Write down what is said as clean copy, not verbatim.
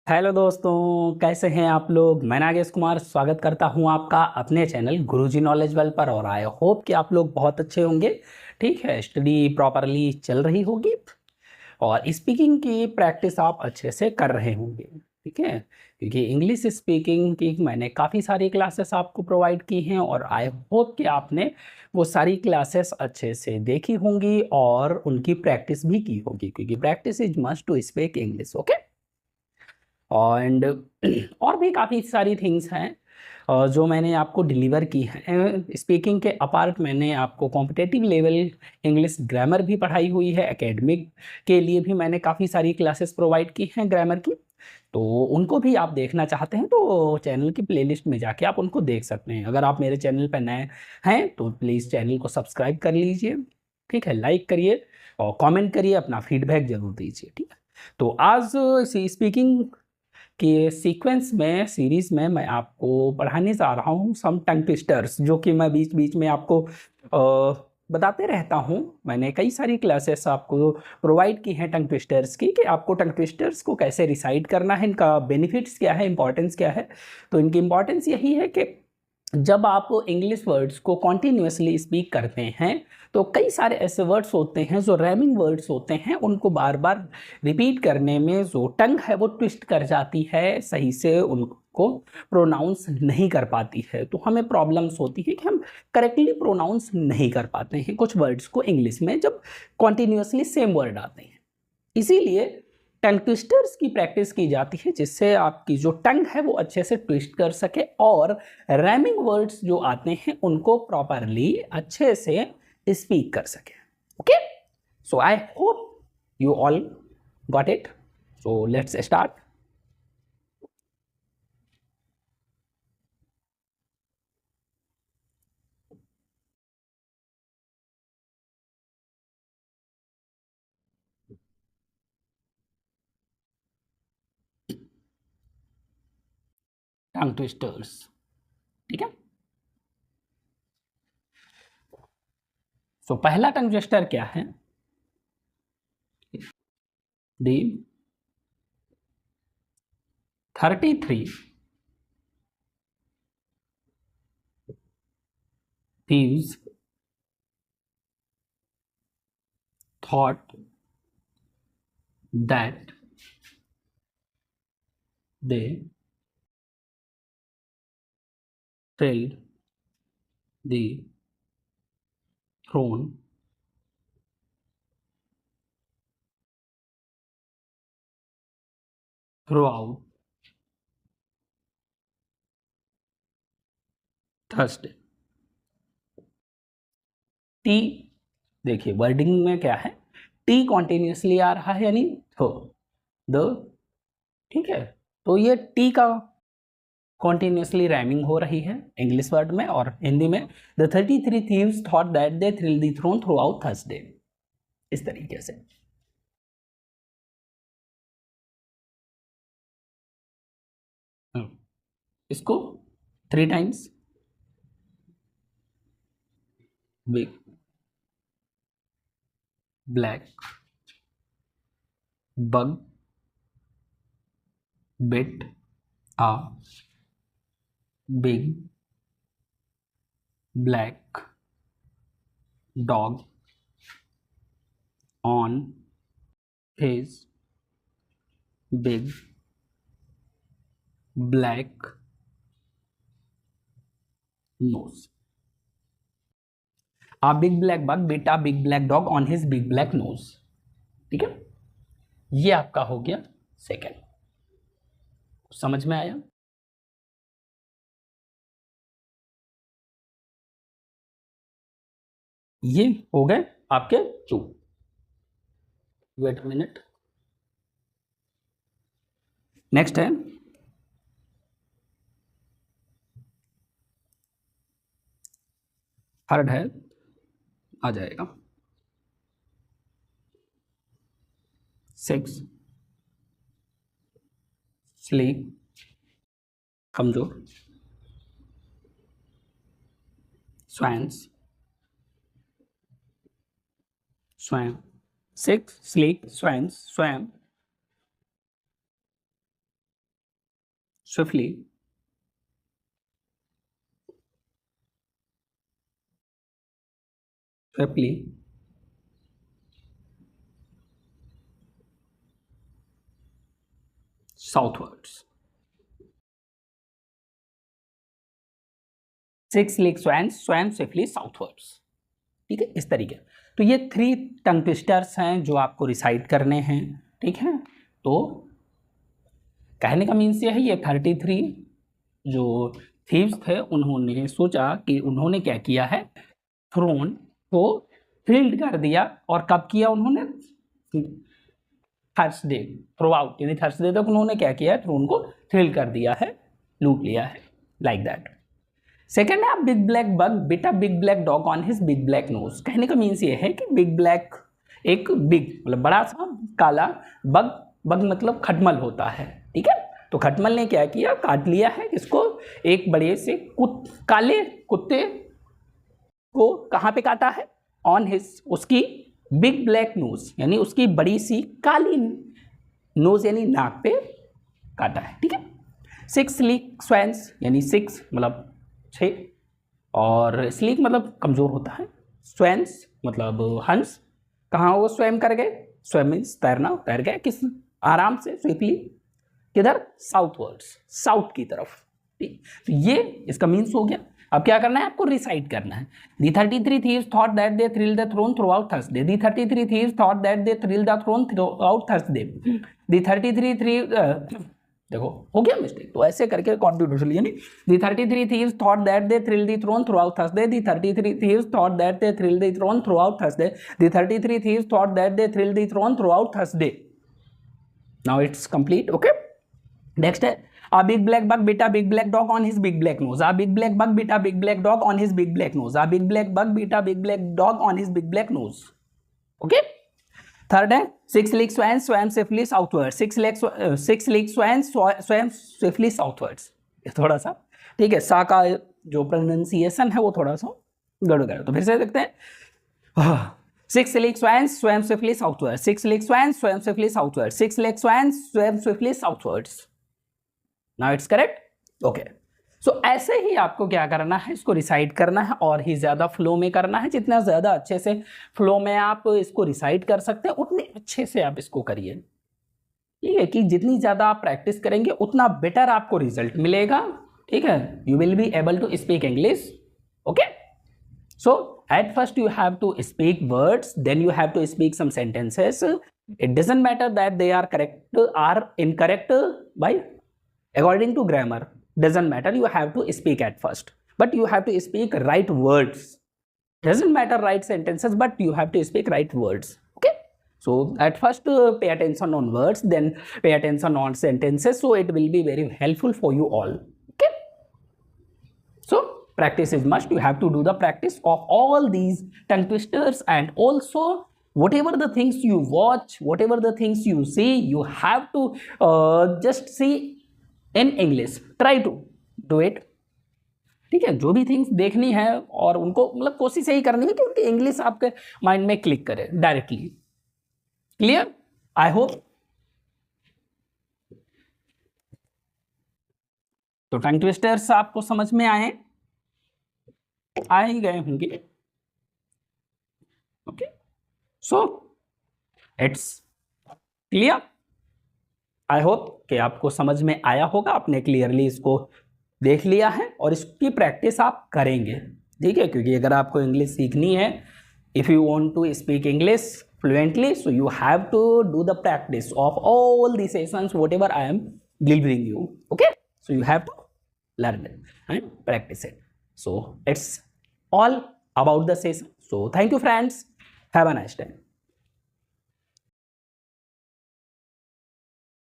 Hello दोस्तों, कैसे हैं आप लोग। मैं नागेश कुमार स्वागत करता हूं आपका अपने चैनल गुरुजी नॉलेज वेल पर। और आई होप कि आप लोग बहुत अच्छे होंगे। ठीक है, स्टडी प्रॉपरली चल रही होगी और स्पीकिंग की प्रैक्टिस आप अच्छे से कर रहे होंगे। ठीक है, क्योंकि इंग्लिश स्पीकिंग की मैंने काफ़ी सारी क्लासेस आपको प्रोवाइड की हैं और आई होप कि आपने वो सारी क्लासेस अच्छे से देखी होंगी और उनकी प्रैक्टिस भी की होगी, क्योंकि practice is must to speak English. Okay, and और भी काफ़ी सारी थिंग्स हैं जो मैंने आपको डिलीवर की हैं। स्पीकिंग के अपार्ट मैंने आपको कॉम्पिटेटिव लेवल इंग्लिश ग्रामर भी पढ़ाई हुई है। एकेडमिक के लिए भी मैंने काफ़ी सारी क्लासेस प्रोवाइड की हैं ग्रामर की, तो उनको भी आप देखना चाहते हैं तो चैनल की प्लेलिस्ट में जाके आप उनको देख सकते हैं। अगर आप मेरे चैनल पर नए हैं तो प्लीज़ चैनल को सब्सक्राइब कर लीजिए। ठीक है, लाइक करिए और कमेंट करिए, अपना फीडबैक जरूर दीजिए। ठीक है, तो आज स्पीकिंग कि सीक्वेंस में सीरीज में मैं आपको पढ़ाने जा रहा हूँ सम टंग ट्विस्टर्स, जो कि मैं बीच बीच में आपको बताते रहता हूँ। मैंने कई सारी क्लासेस आपको प्रोवाइड की हैं टंग ट्विस्टर्स की, कि आपको टंग ट्विस्टर्स को कैसे रिसाइड करना है, इनका बेनिफिट्स क्या है, इंपॉर्टेंस क्या है। तो इनकी इंपॉर्टेंस यही है कि जब आप इंग्लिश वर्ड्स को कॉन्टिन्यूसली स्पीक करते हैं तो कई सारे ऐसे वर्ड्स होते हैं जो रैमिंग वर्ड्स होते हैं, उनको बार बार रिपीट करने में जो टंग है वो ट्विस्ट कर जाती है, सही से उनको प्रोनाउंस नहीं कर पाती है। तो हमें प्रॉब्लम्स होती है कि हम करेक्टली प्रोनाउंस नहीं कर पाते हैं कुछ वर्ड्स को इंग्लिश में जब कॉन्टिन्यूसली सेम वर्ड आते हैं। इसीलिए टंग ट्विस्टर्स की प्रैक्टिस की जाती है, जिससे आपकी जो टंग है वो अच्छे से ट्विस्ट कर सके और रैमिंग वर्ड्स जो आते हैं उनको प्रॉपरली अच्छे से स्पीक कर सके। Okay, so I hope you all got it. So let's start. Tongue twisters. ठीक है, सो पहला टंग ट्विस्टर क्या है। दी 33 thieves thought that they trailed the throne throughout Thursday. T, देखिए वर्डिंग में क्या है, टी कॉन्टिन्यूसली आ रहा है यानी थो द। ठीक है, तो ये टी का कॉन्टिन्यूसली रैमिंग हो रही है इंग्लिश वर्ड में और हिंदी में। The 33 thieves thought that they thrill the throne throughout Thursday, इस तरीके से। इसको 3 times big black bug bit a big black dog on his big black nose. A big black bug bit a big black dog on his big black nose. ठीक है, ये आपका हो गया सेकेंड। समझ में आया। ये हो गए आपके 2। वेट मिनट, नेक्स्ट है थर्ड है, आ जाएगा 6 स्लीप कमजोर स्वैंस स्वयं। 6 स्लीप स्वैंस स्वयं swiftly, swiftly, southwards. 6 league swam swiftly southwards. ठीक है, इस तरीके। तो ये 3 टंग ट्विस्टर्स हैं जो आपको रिसाइट करने हैं। ठीक है, तो कहने का मीन्स ये है, ये 33 जो थीव्स थे उन्होंने सोचा कि उन्होंने क्या किया है, थ्रोन को फील्ड कर दिया। और कब किया उन्होंने, थर्सडे थ्रू आउट, यानी थर्सडे तक उन्होंने क्या किया है, थ्रोन को थ्रिल कर दिया है, लूट लिया है, लाइक दैट। सेकेंड है big black bug bit a big black dog on his big black nose. कहने का मीन्स ये है कि बिग ब्लैक, एक बिग मतलब बड़ा सा काला बग, बग मतलब खटमल होता है। ठीक है, तो खटमल ने क्या किया, काट लिया है किसको, एक बड़े से काले कुत्ते को। कहाँ पे काटा है, ऑन हिज, उसकी बिग ब्लैक नोज, यानी उसकी बड़ी सी काली नोज यानी नाक पे काटा है। ठीक है, 6 स्लीक स्वैन्स, यानी 6 मतलब 6, और स्लीक मतलब कमजोर होता है, स्वैन्स मतलब हंस। कहाँ वो स्वयं कर गए, स्वयं मीन्स तैरना, तैर गए किस, आराम से, स्विफ्टली, किधर, साउथवर्ड्स, साउथ की तरफ। ठीक, तो ये इसका मीन्स हो गया। अब क्या करना है, आपको रिसाइट करना है। The 33 thieves thought that they thrilled the throne throughout Thursday. The 33 thieves thought that they thrilled the throne throughout Thursday. The 33 thieves देखो हो गया मिस्टेक, तो ऐसे करके कॉन्टिन्यूसली, यानी The 33 thieves thought that they thrilled the throne throughout Thursday. The 33 thieves thought that they thrilled the throne throughout Thursday. The 33 thieves thought that they thrilled the throne throughout Thursday. Now it's complete. Okay. Next है, a big black bug bit a big black dog on his big black nose. A big black bug bit a big black dog on his big black nose. A big black bug bit a big black dog on his big black nose. Okay. Third है, 6 league swans swam swiftly southwards. 6 league swans swam swiftly southwards. थोड़ा सा ठीक है, सा का जो pronunciation है वो थोड़ा सा गड़बड़, तो फिर से देखते हैं। 6 league swans swam swiftly southwards. 6 league swans swam swiftly southwards. 6 league swans swam swiftly southwards. Now it's correct. Okay. सो ऐसे ही आपको क्या करना है, इसको रिसाइट करना है, और ही ज़्यादा फ्लो में करना है। जितना ज़्यादा अच्छे से फ्लो में आप इसको रिसाइट कर सकते हैं, उतने अच्छे से आप इसको करिए। ठीक है, कि जितनी ज़्यादा आप प्रैक्टिस करेंगे उतना बेटर आपको रिजल्ट मिलेगा। ठीक है, you will be able to speak English. Okay, so at first you have to speak words, then you have to speak some sentences. It doesn't matter that they are correct are incorrect by according to grammar, doesn't matter, you have to speak at first, but you have to speak right words. Doesn't matter right sentences, but you have to speak right words. Okay, so at first pay attention on words, then pay attention on sentences, so it will be very helpful for you all. Okay, so practice is must. You have to do the practice of all these tongue twisters, and also whatever the things you watch, whatever the things you see, you have to just see in English. Try to do it. ठीक है, जो भी things देखनी है और उनको मतलब कोशिश यही करनी है कि उनकी इंग्लिश आपके माइंड में क्लिक करे डायरेक्टली। Clear, I hope. तो टंग ट्विस्टर्स आपको समझ में आए ही गए होंगे। Okay, so it's clear. I hope कि आपको समझ में आया होगा, आपने क्लियरली इसको देख लिया है और इसकी प्रैक्टिस आप करेंगे। ठीक है, क्योंकि अगर आपको इंग्लिश सीखनी है, if you want to speak English fluently, so you have to do the practice of all the sessions whatever I am delivering you. Okay, so you have to learn it and practice it. So it's all about the session. So thank you friends, have a nice day.